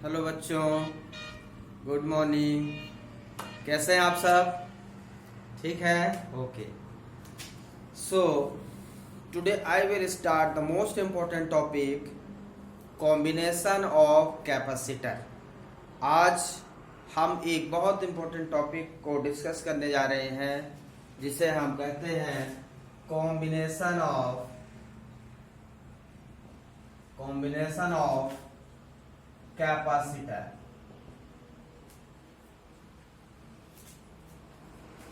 Hello बच्चों, good morning. कैसे हैं आप सब? ठीक है, okay. So today I will start the most important topic, combination of capacitor. आज हम एक बहुत इम्पोर्टेंट टॉपिक को डिस्कस करने जा रहे हैं जिसे हम कहते हैं कॉम्बिनेशन ऑफ कैपेसिटर।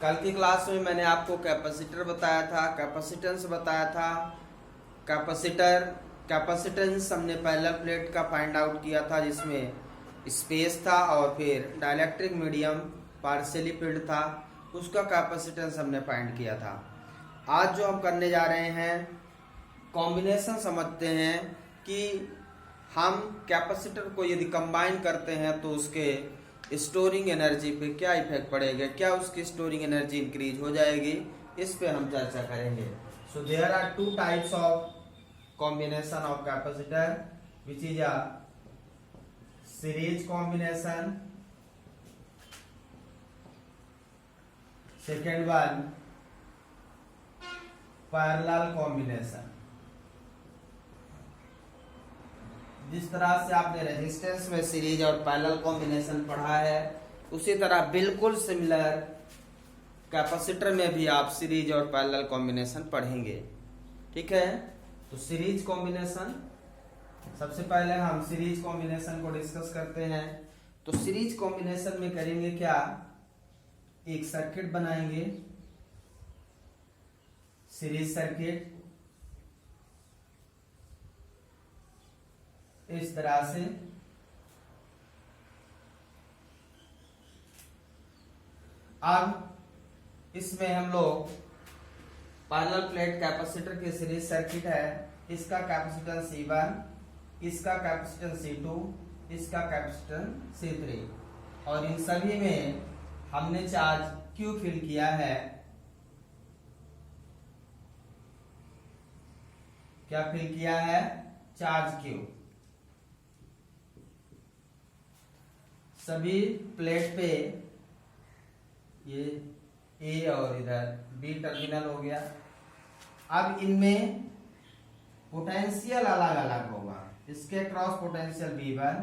कल की क्लास में मैंने आपको कैपेसिटर बताया था, कैपेसिटेंस बताया था। कैपेसिटेंस हमने पैरेलल प्लेट का फाइंड आउट किया था जिसमें स्पेस था और फिर डाइलेक्ट्रिक मीडियम पार्शियली फिल्ड था, उसका कैपेसिटेंस हमने फाइंड किया था। आज जो हम करने जा रहे हैं कॉम्बिनेशन समझते हैं कि हम कैपेसिटर को यदि कंबाइन करते हैं तो उसके स्टोरिंग एनर्जी पे क्या इफेक्ट पड़ेगा, क्या उसकी स्टोरिंग एनर्जी इंक्रीज हो जाएगी, इस पे हम चर्चा करेंगे। So there are two types of combination of capacitor which is a series combination, second one parallel combination. जिस तरह से आपने रेजिस्टेंस में सीरीज और पैरेलल कॉम्बिनेशन पढ़ा है, उसी तरह बिल्कुल सिमिलर कैपेसिटर में भी आप सीरीज और पैरेलल कॉम्बिनेशन पढ़ेंगे। ठीक है, तो सीरीज कॉम्बिनेशन, सबसे पहले हम सीरीज कॉम्बिनेशन को डिस्कस करते हैं। तो सीरीज कॉम्बिनेशन में करेंगे क्या, एक सर्किट बनाएंगे, सीरीज सर्किट इस तरह से। अब इसमें हम लोग पैरेलल प्लेट कैपेसिटर की सीरीज सर्किट है, इसका कैपेसिटेंस C1, इसका कैपेसिटेंस C2, इसका कैपेसिटेंस C3 और इन सभी में हमने चार्ज Q फिल किया है। क्या फिल किया है? Charge Q। सभी प्लेट पे ये A और इधर B टर्मिनल हो गया। अब इनमें पोटेंशियल अलग अलग होगा, इसके क्रॉस पोटेंशियल V1,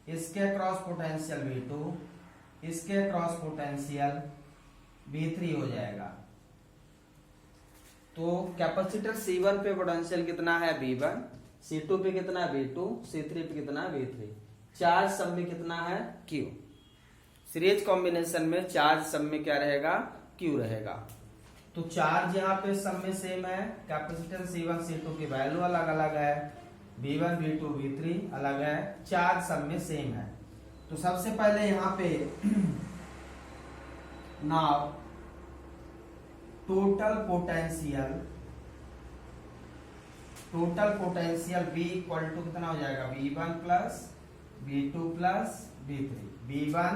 इसके क्रॉस पोटेंशियल V2, इसके क्रॉस पोटेंशियल V3 हो जाएगा। तो कैपेसिटर C1 पे पोटेंशियल कितना है? V1, C2 पे कितना है? V2, C3 पे कितना है? V3। चार्ज सब में कितना है? Q। सीरीज कॉम्बिनेशन में चार्ज सब में क्या रहेगा? Q रहेगा। तो चार्ज यहाँ पे सब में सेम है, कैपेसिटर C1 C2 की वैल्यू अलग अलग है, V1 V2 V3 अलग है, चार्ज सब में सेम है। तो सबसे पहले यहाँ पे now total potential V equal to कितना हो जाएगा? V1 plus V2 plus V3, V1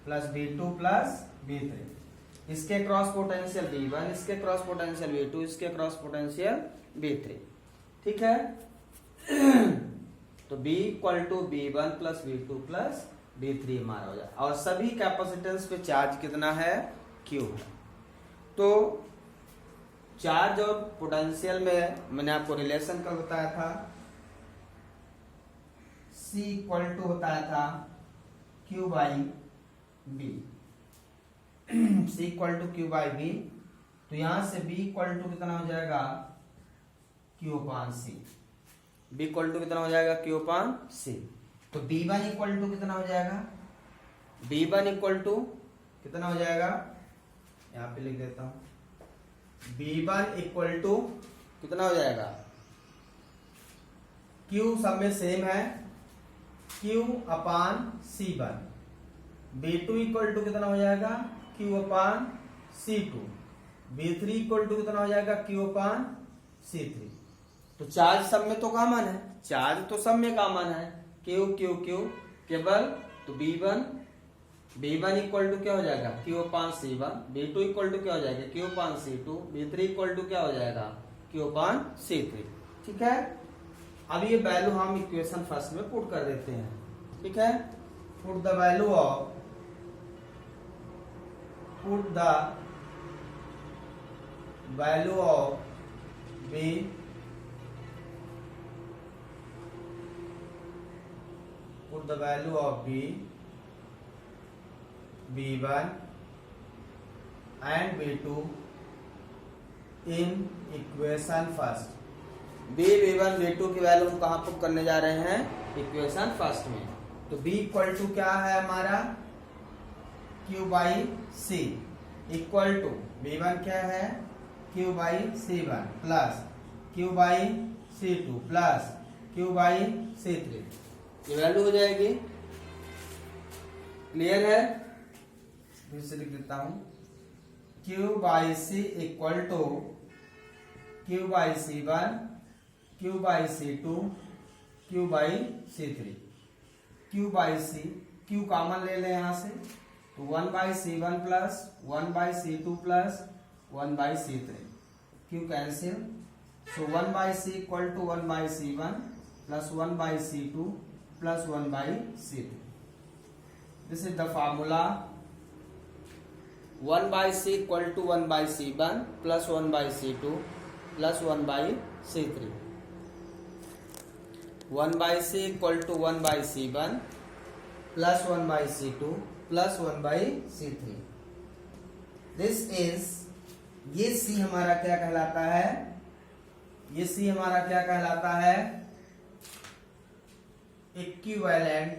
plus V2 plus V3। इसके क्रॉस पोटेंशियल V1, इसके क्रॉस पोटेंशियल V2, इसके क्रॉस पोटेंशियल V3। ठीक है, तो V equal to V1 plus V2 plus V3 हमारा हो जाए। और सभी कैपेसिटेंस पे चार्ज कितना है? Q है। तो चार्ज और पोटेंशियल में मैंने आपको रिलेशन कल बताया था, C इक्वल टू बताया था Q by B। C equal to Q by B, तो यहां से B इक्वल टू कितना हो जाएगा? Q upon C। B equal to कितना हो जाएगा? Q upon C। तो B1 इक्वल टू कितना हो जाएगा? B1 इक्वल टू कितना हो जाएगा? यहां पे लिख देता हूं, B1 इक्वल टू कितना हो जाएगा? Q सब में सेम है, Q upon C1। B2 equal to कितना हो जाएगा? Q upon C2। B3 equal to कितना हो जाएगा? Q अपान C3। तो चार्ज सब में तो कॉमन है, चार्ज तो सब में कॉमन है, Q Q Q केवल। तो B1 इक्वल टू क्या हो जाएगा? Q upon C1। B2 equal to क्या हो जाएगा? Q upon C2। B3 equal to क्या हो जाएगा? Q अपान C3। ठीक है, अब ये वैल्यू हम इक्वेशन फर्स्ट में पुट कर देते हैं। ठीक है, put the value of B put the value of b1 and b2 in equation first. b1 b2 की वैल्यू हम कहाँ पुट करने जा रहे हैं? इक्वेशन फर्स्ट में। तो b इक्वल टू क्या है हमारा? q by C equal to b1 क्या है? q by c1 plus q by c2 plus q by c3, ये वैल्यू हो जाएगी। क्लियर है? फिर से लिख देता हूं, q by C equal to q by c1 q by c2 q by c3। q by c, q common ले लें यहां से, तो 1 by c1 plus 1 by c2 plus 1 by c3, q cancel, so 1 by c equal to 1 by c1 plus 1 by c2 plus 1 by c2. This is the formula. 1 by c equal to 1 by c1 plus 1 by c2 plus 1 by c3. 1 by c equal to 1 by c1 plus 1 by c2 plus 1 by c3. This is, ये c हमारा क्या कहलाता है? ये c हमारा क्या कहलाता है? Equivalent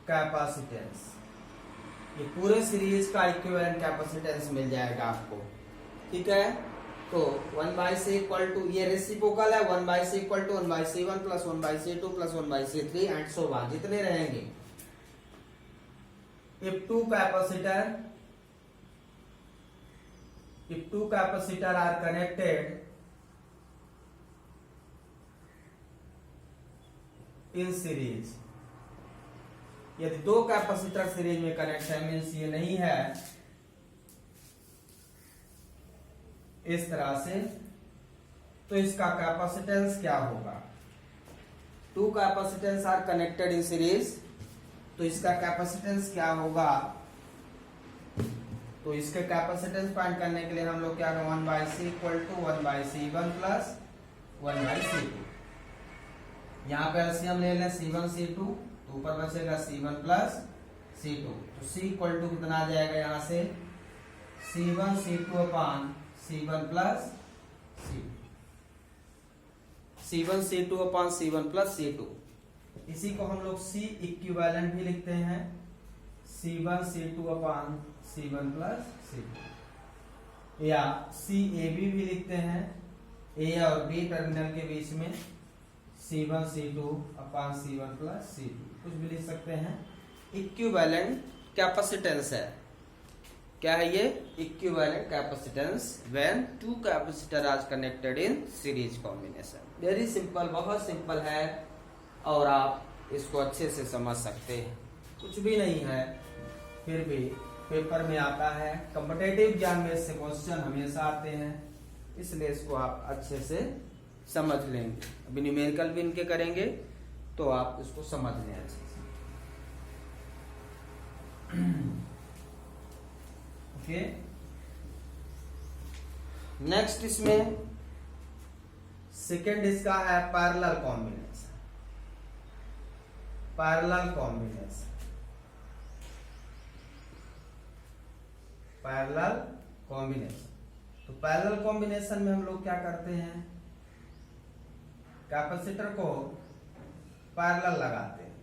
capacitance. ये पूरे सीरीज का इक्विवेलेंट कैपेसिटेंस मिल जाएगा आपको, ठीक है। तो 1 बाई सी इक्वल टू, ये रेसिप्रोकल है, 1 by C equal to 1 by c1 plus 1 by c2 plus 1 by c3 and so on, जितने रहेंगे। If two capacitor are connected in series, यदि दो कैपेसिटर सीरीज में कनेक्ट है, मीन्स ये नहीं है इस तरह से, तो इसका कैपेसिटेंस क्या होगा? Two capacitance are connected in series, तो इसका कैपेसिटेंस क्या होगा? तो इसके कैपेसिटेंस फाइंड करने के लिए हम लोग क्या करें? 1 by C equal to 1 by c1 plus 1 by c2। यहाँ पे एलसीएम ले लें c1 c2, तो ऊपर बचेगा c1 प्लस c2, तो c इक्वल टू कितना आ जाएगा यहाँ से? c1 c2 अपान c1 plus c2, c1 c2 अपान c1 प्लस c2। इसी को हम लोग c इक्विवेलेंट भी लिखते हैं, c1 c2 अपान c1 प्लस c2, या CAB भी लिखते हैं, A और B टर्मिनल के बीच में c1 c2 अपान c1 प्लस c2, कुछ भी लिख सकते हैं। इक्विवेलेंट कैपेसिटेंस है, क्या है ये? Equivalent capacitance when two capacitor are connected in series combination. Very simple, बहुत सिंपल है, और आप इसको अच्छे से समझ सकते हैं, कुछ भी नहीं है, फिर भी पेपर में आता है। कॉम्पिटिटिव एग्जाम में इससे क्वेश्चन हमेशा आते हैं, इसलिए इसको आप अच्छे से समझ लेंगे। अभी न्यूमेरिकल भी इनके करेंगे, तो आप इसको समझ लें अच्छे से। ओके, नेक्स्ट इसमें सेकेंड इसका है parallel combination. Parallel combination, parallel combination. तो पैरेलल कॉम्बिनेशन में हम लोग क्या करते हैं? कैपेसिटर को पैरेलल लगाते हैं।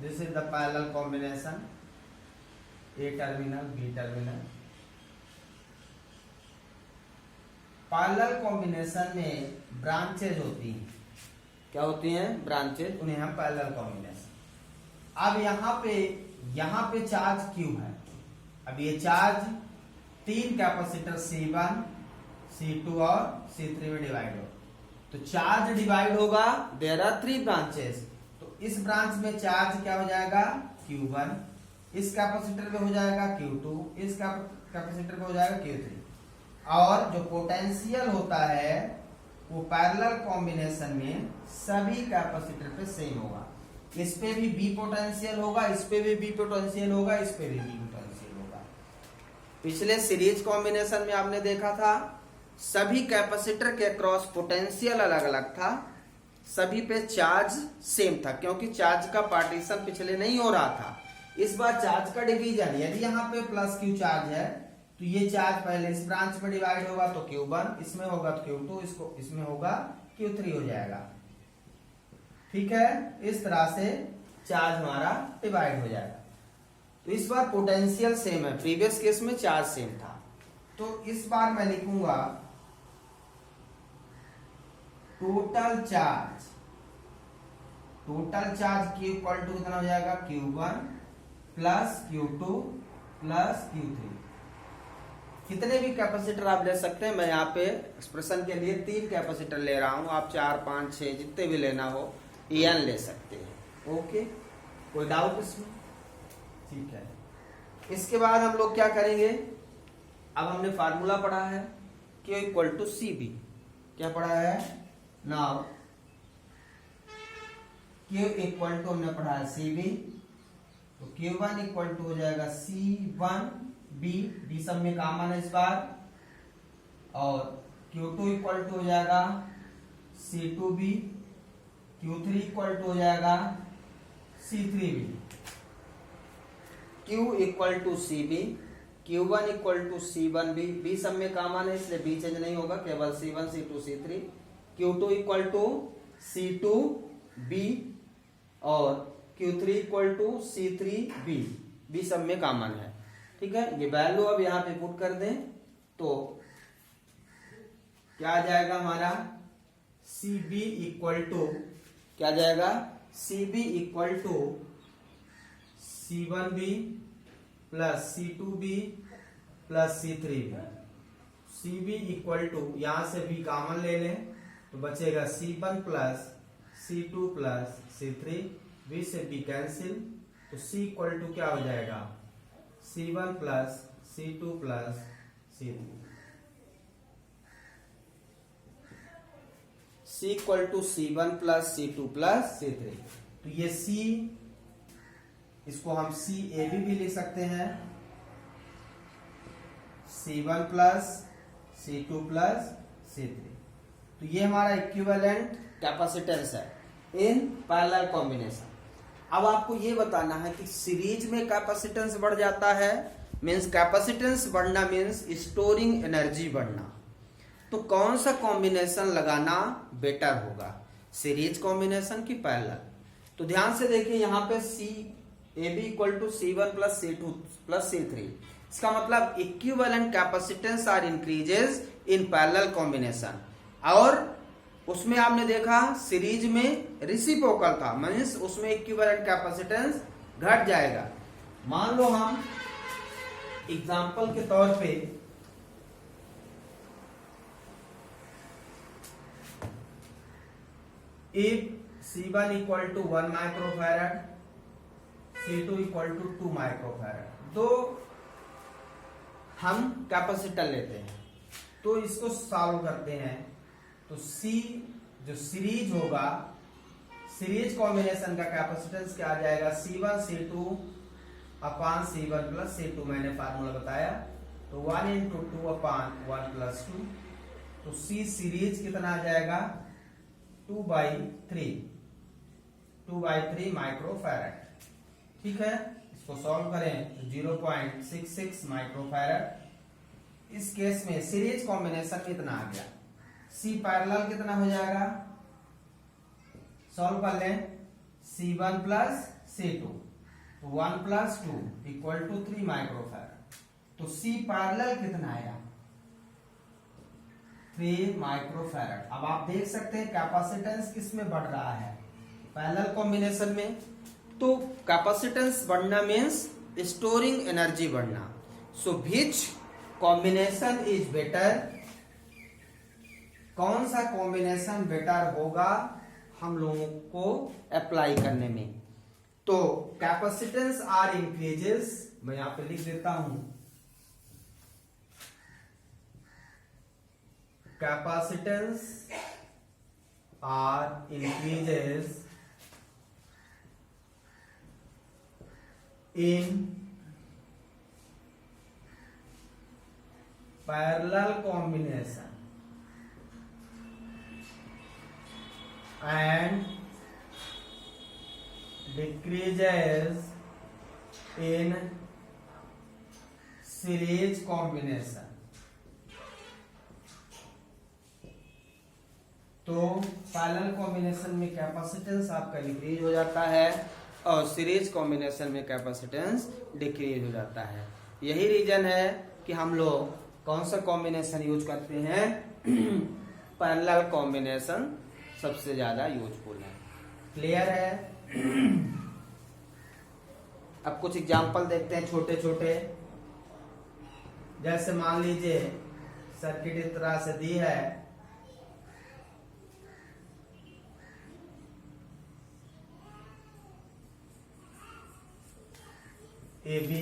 This is the parallel combination, A terminal B terminal. Parallel combination में ब्रांचेज होती हैं, क्या होती हैं? ब्रांचेज, उन्हें हम पैरेलल कॉम्बिनेशन। अब यहाँ पे चार्ज Q है। अब ये चार्ज 3 कैपेसिटर C1 C2 और C3 में डिवाइड हो, तो चार्ज डिवाइड होगा, देयर आर 3 ब्रांचेस, तो इस ब्रांच में चार्ज क्या हो जाएगा Q1, इस कैपेसिटर में हो जाएगा Q2, इस कैपेसिटर में हो जाएगा Q3, और जो पोटेंशियल होता है वो पैरेलल कॉम्बिनेशन में सभी कैपेसिटर पे सेम होगा। इस पे भी B पोटेंशियल होगा, इस पे भी B पोटेंशियल होगा, इस पे भी B पोटेंशियल होगा। पिछले सीरीज कॉम्बिनेशन में आपने देखा था सभी कैपेसिटर के क्रॉस पोटेंशियल अलग अलग था, सभी पे चार्ज सेम था, क्योंकि चार्ज का पार्टीशन पिछले नहीं हो रहा था। इस बार चार्ज का डिवीजन, यदि यहाँ पे प्लस Q चार्ज है तो ये चार्ज पहले इस ब्रांच में डिवाइड होगा तो Q1, इसमें होगा तो Q2, इसको इसमें होगा Q3 हो जाएगा। ठीक है, इस तरह से चार्ज हमारा डिवाइड हो जाएगा। तो इस बार पोटेंशियल सेम है, प्रीवियस केस में चार्ज सेम था। तो इस बार मैं लिखूंगा total charge Q equal to कितना हो जाएगा Q1 plus Q2 plus Q3। कितने भी कैपेसिटर आप ले सकते हैं, मैं यहाँ पे एक्सप्रेशन के लिए 3 कैपेसिटर ले रहा हूं, आप 4, 5, 6 जितने भी लेना हो n ले सकते हैं। ओके, कोई डाउट इसमें? ठीक है, इसके बाद हम लोग क्या करेंगे, अब हमने फार्मूला पढ़ा है Q इक्वल टू CB, क्या पढ़ा है नाउ, Q इक्वल टू हमने पढ़ा है CB, तो Q1 इक्वल टू हो जाएगा C1B, B सब में कॉमन है इस बार, और Q2 इक्वल टू हो जाएगा C2B, Q3 इक्वल टू हो जाएगा C3B, Q equal to CB, Q1 equal to C1B, B सब में कॉमन है इसलिए B चेंज नहीं होगा, केवल C1, C2, C3, Q2 equal to C2B और Q3 equal to C3B, B सब में कॉमन है। ठीक है, ये वैल्यू अब यहाँ पे पुट कर दें तो क्या आ जाएगा हमारा CB इक्वल टू, क्या आ जाएगा CB equal to C1B plus C2B plus C3B, CB equal to यहां से B कॉमन ले लें तो बचेगा C1 plus C2 plus C3, B से B कैंसिल, तो C इक्वल टू क्या हो जाएगा C1 plus C2 plus C3, C equal to C1 plus C2 plus C3। तो ये C, इसको हम CAB भी लिख सकते हैं, C1 plus C2 plus C3। तो ये हमारा इक्विवेलेंट कैपेसिटेंस है इन पैरेलल कॉम्बिनेशन। अब आपको ये बताना है कि सीरीज में कैपेसिटेंस बढ़ जाता है, मींस कैपेसिटेंस बढ़ना मींस स्टोरिंग एनर्जी बढ़ना। तो कौन सा कॉम्बिनेशन लगाना बेटर होगा, सीरीज कॉम्बिनेशन की पैरेलल? तो ध्यान से देखिए, यहाँ पे CAB equal to C1 plus C2 plus C3, इसका मतलब equivalent capacitance are increases in parallel combination. और उसमें आपने देखा सीरीज में रेसिप्रोकल था, मींस उसमें इक्विवेलेंट कैपेसिटेंस घट जाएगा। मान लो हम एग्जांपल के तौर पे if C1 equal to 1 microfarad, C2 equal to 2 microfarad, दो हम कैपेसिटर लेते हैं, तो इसको सॉल्व करते हैं। तो C जो सीरीज होगा, सीरीज कॉम्बिनेशन का कैपेसिटेंस क्या आ जाएगा C1 C2 अपान C1 प्लस C2, मैंने फार्मूला बताया, तो 1 इंटू 2 अपान 1 प्लस 2, तो C सीरीज कितना आ जाएगा 2/3 माइक्रोफैरड। ठीक है, इसको सॉल्व करें तो 0.66 माइक्रोफैरड। इस केस में सीरीज कॉम्बिनेशन कितना आ गया, C पैरेलल कितना हो जाएगा, सॉल्व कर लें, C1 प्लस C2, तो 1 प्लस 2 इक्वल टू 3 माइक्रोफैरड। तो C पैरेलल कितना आया 3 माइक्रोफैरड। अब आप देख सकते हैं कैपेसिटेंस किस में बढ़ रहा है, पैरेलल कॉम्बिनेशन में। तो कैपेसिटेंस बढ़ना मीन्स स्टोरिंग एनर्जी बढ़ना। So which combination is better, कौन सा कॉम्बिनेशन बेटर होगा हम लोगों को अप्लाई करने में। तो कैपेसिटेंस आर इंक्रीजेस, मैं यहां पे लिख देता हूं, capacitance are increases in parallel combination and decreases in series combination। तो पैरेलल कॉम्बिनेशन में कैपेसिटेंस आपका इंक्रीज हो जाता है और सीरीज कॉम्बिनेशन में कैपेसिटेंस डिक्रीज हो जाता है। यही रीजन है कि हम लोग कौन सा कॉम्बिनेशन यूज करते हैं, पैरेलल कॉम्बिनेशन सबसे ज्यादा यूजफुल है। क्लियर है? अब कुछ एग्जांपल देखते हैं छोटे छोटे। जैसे मान लीजिए सर्किट इस तरह से दी है, ए बी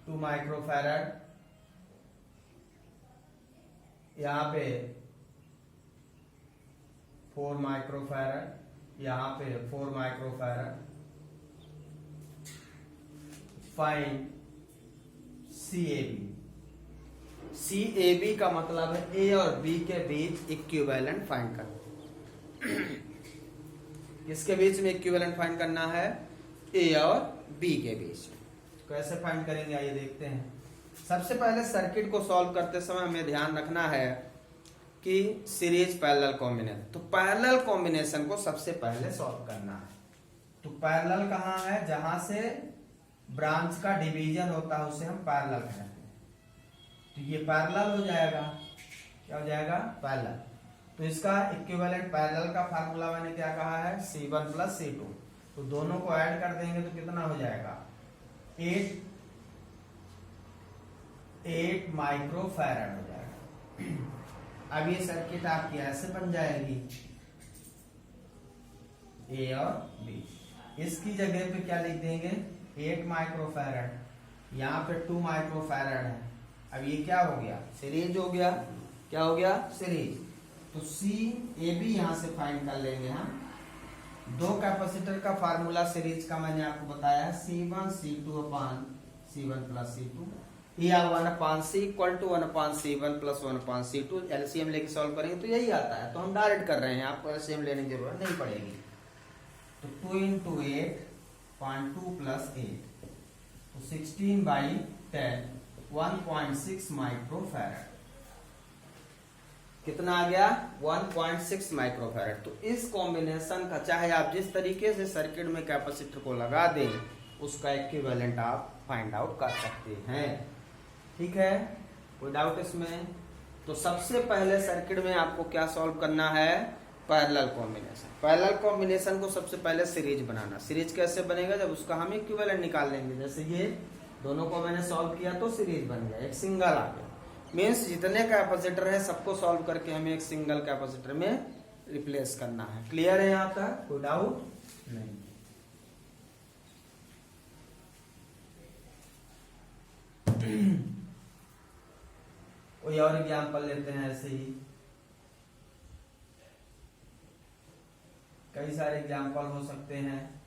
2 माइक्रोफैरड, यहां पे 4 माइक्रोफैरड, यहां पे 4 microfarad. Find C A B. C A B का मतलब है ए और बी के बीच इक्विवेलेंट फाइंड करना। किसके बीच में इक्विवेलेंट फाइंड करना है? ए और बी के बीच। कैसे फाइंड करेंगे आइए देखते हैं। सबसे पहले सर्किट को सॉल्व करते समय हमें ध्यान रखना है कि सीरीज पैरेलल कॉम्बिनेशन, तो पैरेलल कॉम्बिनेशन को सबसे पहले सॉल्व करना है। तो पैरेलल कहाँ है? जहां से ब्रांच का डिवीजन होता है उसे हम पैरेलल कहते हैं। तो ये पैरेलल हो जाएगा। क्या हो जाएगा? पैरेलल। तो इसका इक्विवेलेंट पैरेलल का फार्मूला मैंने क्या कहा है? C1 plus C2। तो दोनों को ऐड कर देंगे तो कितना हो जाएगा? 8 माइक्रोफैरड हो जाएगा। अब ये सर्किट आपकी ऐसे बन जाएगी, ए और बी। इसकी जगह पे क्या लिख देंगे? 8 माइक्रोफैरड, यहाँ पे 2 माइक्रोफैरड है। अब ये क्या हो गया? सीरीज हो गया। क्या हो गया? सीरीज। तो सी ए बी यहां से फाइंड कर लेंगे हम। दो कैपेसिटर का फार्मूला सीरीज का मैंने आपको बताया है, C1 C2 अपान C1 प्लस C2, या 1/C equal to 1/C1 plus 1/C2। LCM लेके सॉल्व करेंगे तो यही आता है, तो हम डायरेक्ट कर रहे हैं, आपको एलसीएम लेने की जरूरत नहीं पड़ेगी। तो 2 × 8 0.2 प्लस 8, तो 16/10 1.6 माइक्रोफैरड। कितना आ गया? 1.6 माइक्रोफैरड। तो इस कॉम्बिनेशन का चाहे आप जिस तरीके से सर्किट में कैपेसिटर को लगा दें, उसका इक्विवेलेंट आप फाइंड आउट कर सकते हैं। ठीक है? कोई डाउट इसमें? तो सबसे पहले सर्किट में आपको क्या सॉल्व करना है? Parallel combination. पैरेलल कॉम्बिनेशन को सबसे पहले सीरीज बनाना। सीरीज कैसे बनेगा? जब उसका हम इक्विवेलेंट निकाल लेंगे। जैसे ये दोनों को मैंने सॉल्व किया तो सीरीज बन गया, एक सिंगल आ गया। मीन्स जितने कैपेसिटर है सबको सॉल्व करके हमें एक सिंगल कैपेसिटर में रिप्लेस करना है। क्लियर है यहाँ तक? कोई डाउट नहीं? कोई और एग्जाम्पल लेते हैं। ऐसे ही कई सारे एग्जाम्पल हो सकते हैं।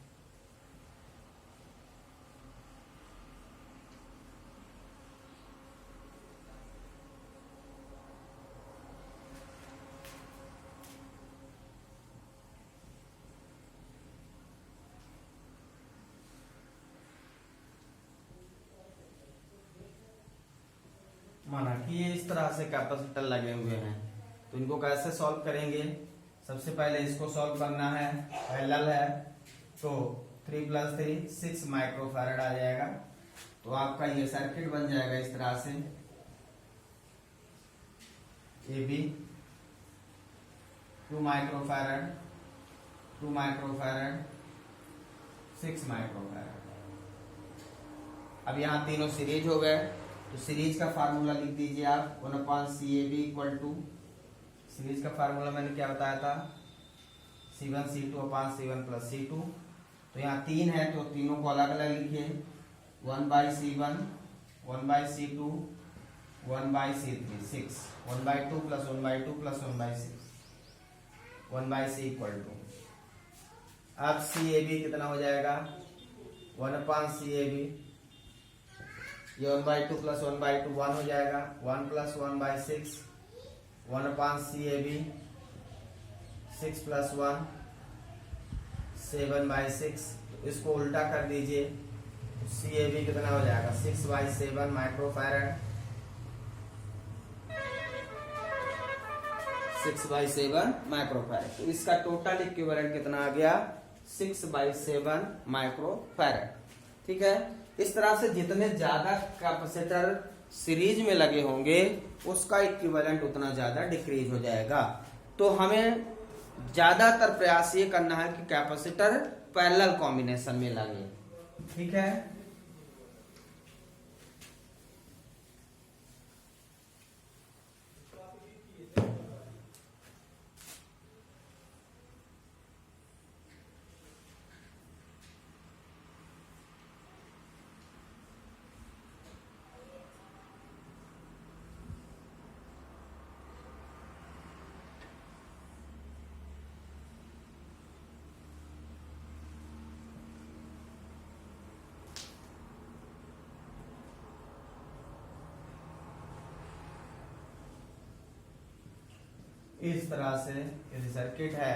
माना कि ये इस तरह से कैपेसिटर लगे हुए हैं, तो इनको कैसे सॉल्व करेंगे? सबसे पहले इसको सॉल्व करना है। पैरेलल है तो 3 + 3 6 माइक्रोफैरड आ जाएगा। तो आपका ये सर्किट बन जाएगा इस तरह से, A B 2 microfarad 2 microfarad 6 microfarad. अब यहाँ तीनों सीरीज हो गए, तो सीरीज का फार्मूला लिख दीजिए आप 1/CAB इक्वल टू, सीरीज का फार्मूला मैंने क्या बताया था, C1 C2/C1 प्लस C2। तो यहाँ 3 है तो तीनों को अलग अलग लिखिए, 1/C1 1/C2 1/C3 6, 1/2 plus 1/2 plus 1/6 1/C equal to. अब CAB कितना हो जाएगा, 1/CAB, ये 1/2 प्लस 1/2 1 हो जाएगा, 1 प्लस 1/6 1/CAB, 6 प्लस 1 7/6। इसको उल्टा कर दीजिए, CAB कितना हो जाएगा, 6/7 माइक्रोफैरड, 6/7 माइक्रोफैरड। तो इसका टोटल इक्विवेलेंट कितना आ गया, 6/7 माइक्रोफैरड। ठीक है, इस तरह से जितने ज्यादा कैपेसिटर सीरीज में लगे होंगे उसका इक्विवेलेंट उतना ज्यादा डिक्रीज हो जाएगा। तो हमें ज्यादातर प्रयास ये करना है कि कैपेसिटर पैरेलल कॉम्बिनेशन में लगे। ठीक है, इस तरह से यदि सर्किट है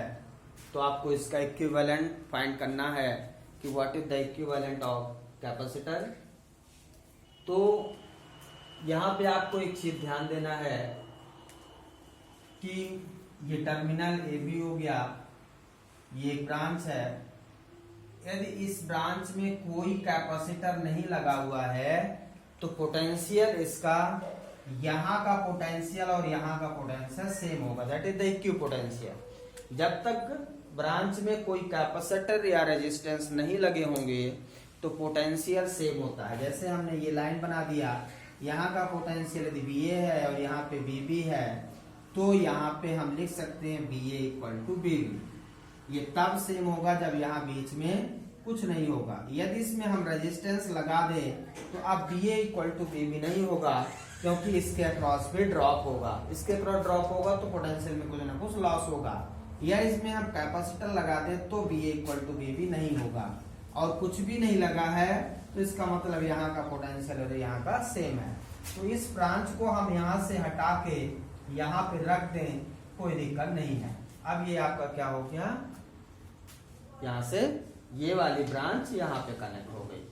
तो आपको इसका इक्विवेलेंट फाइंड करना है कि what is the equivalent of capacitor. तो यहाँ पे आपको एक चीज ध्यान देना है कि ये टर्मिनल AB हो गया, ये ब्रांच है, यदि इस ब्रांच में कोई कैपेसिटर नहीं लगा हुआ है तो पोटेंशियल इसका, यहाँ का पोटेंशियल और यहाँ का पोटेंशियल सेम होगा, दैट इज द इक्यू पोटेंशियल। जब तक ब्रांच में कोई कैपेसिटर या रेजिस्टेंस नहीं लगे होंगे तो पोटेंशियल सेम होता है। जैसे हमने ये लाइन बना दिया, यहाँ का पोटेंशियल यदि BA है और यहाँ पे BB है तो यहाँ पे हम लिख सकते हैं BA इक्वल टू BB। ये तब सेम होगा जब यहाँ बीच में कुछ नहीं होगा। यदि इसमें हम रेजिस्टेंस लगा दें तो अब BA इक्वल टू BB नहीं होगा, क्योंकि इसके अक्रॉस पे ड्रॉप होगा, इसके अक्रॉस ड्रॉप होगा तो पोटेंशियल में कुछ ना कुछ लॉस होगा। या इसमें हम कैपेसिटर लगा दें तो BA इक्वल टू BB नहीं होगा, और कुछ भी नहीं लगा है तो इसका मतलब यहाँ का पोटेंशियल और यहाँ का सेम है। तो इस ब्रांच को हम यहाँ से हटा के यहाँ पे रख दें, कोई दिक्कत नहीं है। अब ये आपका क्या हो गया, यहाँ से ये वाली ब्रांच यहाँ पे कनेक्ट हो गई।